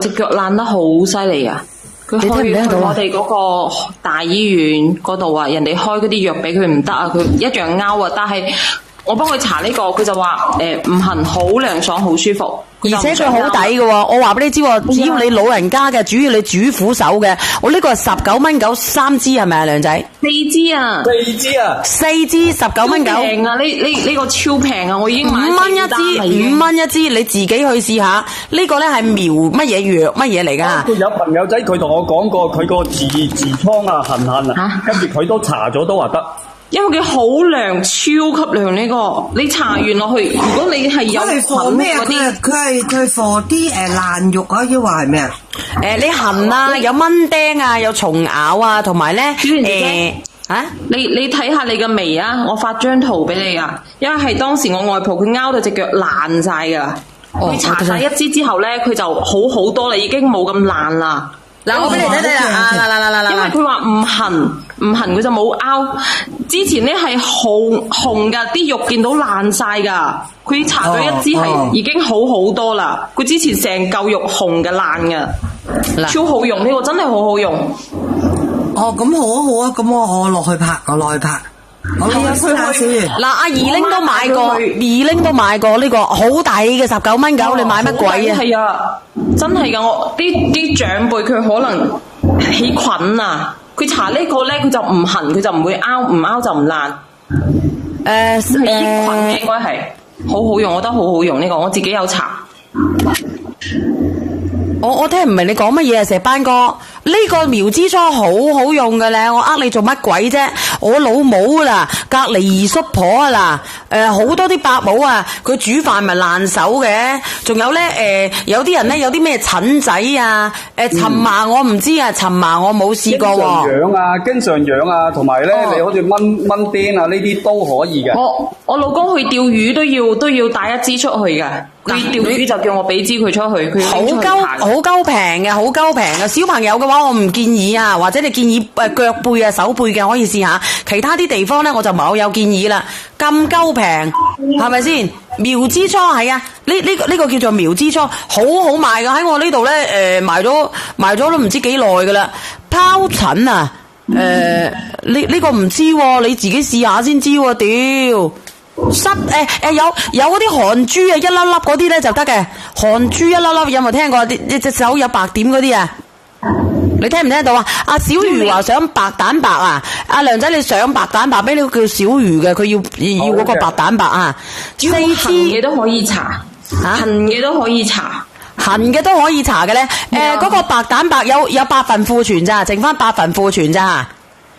隻腳爛得好犀利啊！佢去我哋嗰個大醫院嗰度啊，人哋開嗰啲藥俾佢唔得啊，佢一樣拗啊。但係我幫佢查呢個，佢就話唔痕，好涼爽，好舒服，而且佢好抵嘅喎。我話俾你知喎，只要你老人家嘅，主要你主婦手嘅，我呢個係19蚊9 3支係咪啊，梁仔？4支啊，4支19蚊9，平啊！呢個超平啊！我已經買5蚊一支，5蚊一支，你自己去試下。呢個咧係苗乜嘢藥乜嘢嚟㗎？有朋友仔佢同我講過，佢個痔瘡啊痕啊，跟住佢都查咗都話得。因為佢好涼，超級涼呢個，你搽完落去，如果你係有菌嗰啲，佢係放啲爛肉啊，抑或係咩啊？你痕啊，有蚊叮啊，有蟲咬啊，同埋咧你睇下你嘅眉啊，我發張圖俾你啊，因為係當時我外婆佢拗到隻腳爛晒噶，佢搽晒一支之後咧，佢就好多啦，已經冇咁爛啦。嗱，我俾你睇睇啦，因為佢話唔痕佢就冇拗。之前咧係紅噶，啲肉見到爛晒噶。佢搽咗一支係已經好多啦。佢之前成嚿肉紅嘅爛嘅，超好用，呢個真係好好用。哦，咁好啊，咁我落去拍，我落去拍。我有推下小魚。嗱，阿二玲都買過，二玲都買過呢個好抵嘅19蚊9，你買乜鬼啊？係啊，真係噶，我啲長輩佢可能起菌啊，佢搽呢個咧佢就唔痕，佢就唔會拗，唔拗就唔爛。係益菌嘅應該係，好好用，我覺得好好用呢個，我自己有搽。我聽唔明你講乜嘢啊，石班哥？呢個苗之初好好用嘅咧，我你做乜鬼啫？我老母啦，隔離二叔婆啊嗱，好多啲伯母啊，佢煮飯咪爛手嘅。仲有咧，有啲人咧有啲咩疹仔啊，蕁麻我唔知啊，蕁麻我冇試過喎。經常養啊，同埋咧你好似蚊叮啊呢啲都可以嘅。我老公去釣魚都要帶一支出去嘅。佢釣魚就叫我俾支佢出去，佢好鳩平嘅，好鳩平嘅。小朋友嘅話我唔建議啊，或者你建議腳背啊手背嘅可以試下，其他啲地方咧我就冇有建議啦。咁鳩平係咪先？苗之初係啊，呢個叫做苗之初，好好賣嘅，喺我呢度咧賣咗都唔知幾耐噶啦。疱疹啊，呢個唔知喎，你自己試下先知喎，屌！有嗰啲汗珠啊，一粒粒嗰啲咧就得嘅，汗珠一粒粒，有冇聽過？你隻手有白點嗰啲啊？你聽唔聽得到啊？阿小魚話想白蛋白啊，阿梁仔你想白蛋白，俾你叫小魚嘅，佢要嗰個白蛋白啊。4支嘅都可以搽，痕嘅都可以搽，痕嘅都可以搽嘅咧。嗰個白蛋白有8份庫存咋，剩翻8份庫存咋。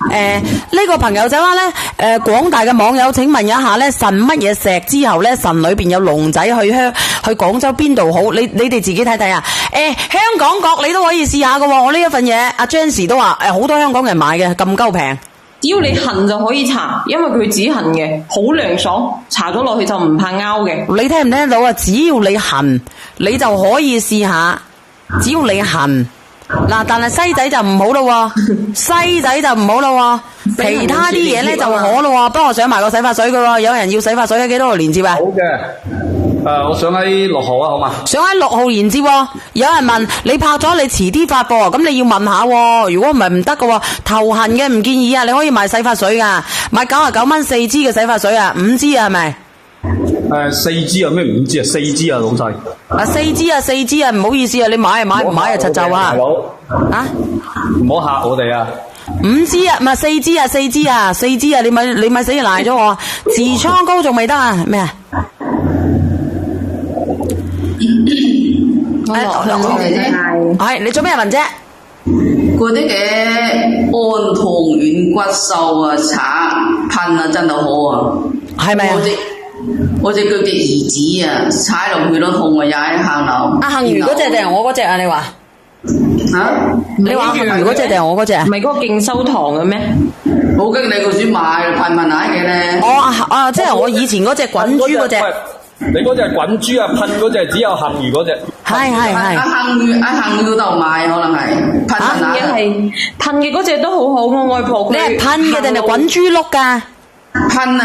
呢個朋友仔話咧，廣大嘅網友請問一下咧，腎乜嘢石之後咧，腎裏邊有龍仔去廣州邊度好？你哋自己睇睇啊！香港角你都可以試下噶，我呢一份嘢，阿 Jans 都話好多香港人買嘅，咁鳩平。只要你痕就可以搽，因為佢止痕嘅，好涼爽，搽咗落去就唔怕拗嘅。你聽唔聽得到啊？只要你痕，你就可以試下。只要你痕。嗱，但係西仔就唔好咯，西仔就唔好咯，其他啲嘢咧就可咯。不過我想買個洗髮水嘅，有人要洗髮水，幾多號連接啊？好嘅，我想喺6號啊，好嘛？想喺6號連接，有人問你拍咗，你遲啲發噃，咁你要問下，如果唔係唔得嘅，頭痕嘅唔建議啊，你可以買洗髮水噶，買99蚊4支嘅洗髮水啊，5支啊係咪？4支啊，咩5支啊？4支啊，老細。4支啊，唔好意思啊，你買唔買啊？柒就啊！啊，唔好嚇我哋啊！5支啊，唔係4支啊，4支啊，你咪死賴咗我！痔瘡膏仲未得啊？咩啊？係你做咩問啫？嗰啲嘅安痛軟骨素啊，噴啊，真係好啊！係咪啊？我隻腳嘅兒子啊，踩落去都痛啊，踩行樓。阿杏如嗰隻定係我嗰隻啊？你話？你話杏如嗰隻定係我嗰隻啊？唔係嗰個勁收糖嘅咩？好激你個孫買噴下嘅咧。即係我以前嗰隻滾珠嗰隻。你嗰隻滾珠啊，噴嗰隻只有杏如嗰隻。係。阿杏如嗰度買可能係噴嘅嗰隻都好好，我外婆佢。你係噴嘅定係滾珠碌㗎？噴啊！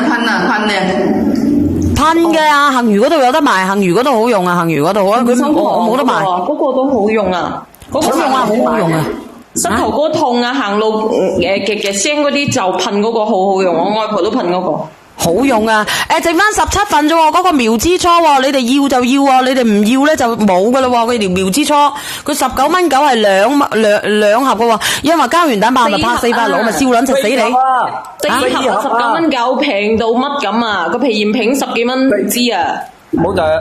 噴嘅啊，杏魚嗰度有得賣，杏魚嗰度好用啊，杏魚嗰度啊，佢我冇得賣。嗰個都好用啊，嗰個好用啊，好用啊！膝頭哥痛啊，行路嘅聲嗰啲就噴嗰個好好用，我外婆都噴嗰個。好用啊！剩翻17份啫喎，嗰個苗之初喎，你哋要就要啊，你哋唔要咧就冇噶啦喎，佢條苗之初，佢19.9蚊係兩盒噶喎，因為膠原蛋白咪拍4塊佬咪燒撚實死你。4盒19.9平到乜咁啊？個皮炎平10幾蚊支啊！冇就係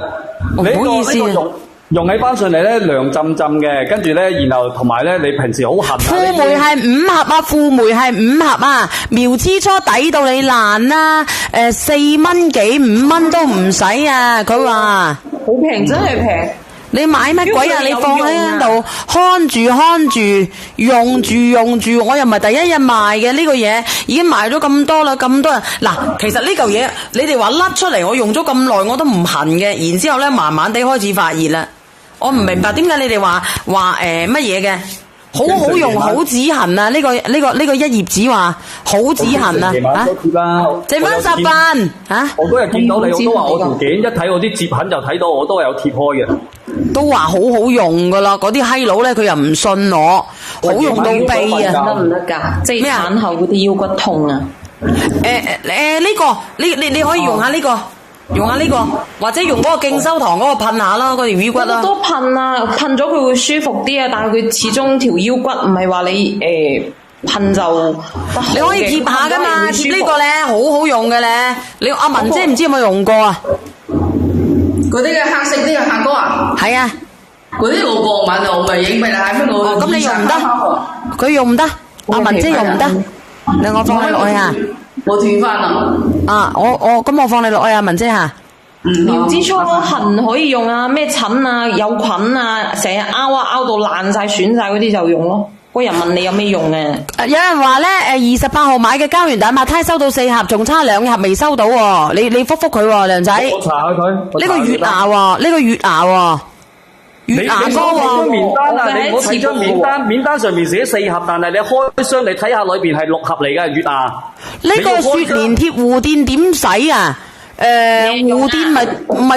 唔好意思啊。用起翻上嚟咧，涼浸浸嘅，跟住咧，然後同埋咧，你平時好痕啊。富梅係5盒啊，富梅係5盒啊，苗之初抵到你爛啦，4蚊幾5蚊都唔使啊，佢話好平，真係平。你買乜鬼啊？你放喺度看住用住，我又唔係第一日賣嘅呢個嘢，已經賣咗咁多啦，咁多人嗱，其實呢嚿嘢你哋話甩出嚟，我用咗咁耐我都唔痕嘅，然之後咧慢慢地開始發熱啦。我唔明白點解你哋話乜嘢嘅，好用，好止痕啊！呢個一頁紙話好止痕啊！剩翻10份嚇。我嗰日見到你，我都話我條頸一睇我啲折痕就睇到，我都係有貼開嘅。都話好用噶啦，嗰啲閪佬咧佢又唔信我，好用到痹啊！得唔得㗎？即係產後嗰啲腰骨痛啊！呢個你可以用下呢個。用下呢個，或者用嗰個敬修堂嗰個噴下咯，嗰條腰骨啦。都噴啊，噴咗佢會舒服啲啊，但係佢始終條腰骨唔係話你噴就你可以貼下噶嘛，貼呢個咧好好用嘅咧。你阿文姐唔知有冇用過啊？嗰啲嘅黑色啲嘅客哥啊？係啊，嗰啲老國民我咪影俾你喺邊度？咁你用唔得，佢用唔得，阿文姐用唔得，你我放你落去啊。我斷翻啦！咁我放你落去啊，文姐吓。苗之初痕可以用啊，咩疹啊、有菌啊，成日拗到爛晒、損晒嗰啲就用咯。嗰人問你有咩用嘅？有人話咧，28號買嘅膠原蛋白胎收到4盒，仲差2盒未收到喎。你覆佢喎，梁仔。我查下佢。呢個月牙喎，呢個月牙喎。月牙哥喎，面單啊！你唔好睇張面單，面單上面寫4盒，但係你開箱你睇下裏邊係6盒嚟嘅月牙。呢個雪連貼護墊點洗啊？護墊咪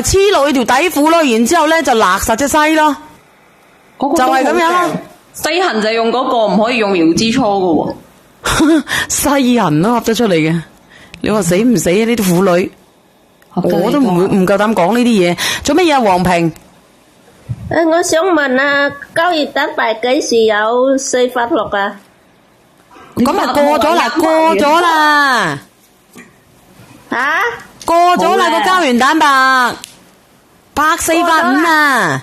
黐落去條底褲咯，然之後咧就勒實隻西咯，就係咁樣咯。西痕就用嗰個，唔可以用苗之初嘅喎。西痕都噏得出嚟嘅，你話死唔死啊？呢啲婦女，我都唔夠膽講呢啲嘢。做乜嘢啊，黃平？我想問啊，膠原蛋白幾時有4發6啊？咁啊過咗啦，吓？過咗啦個膠原蛋白，拍4發5啊！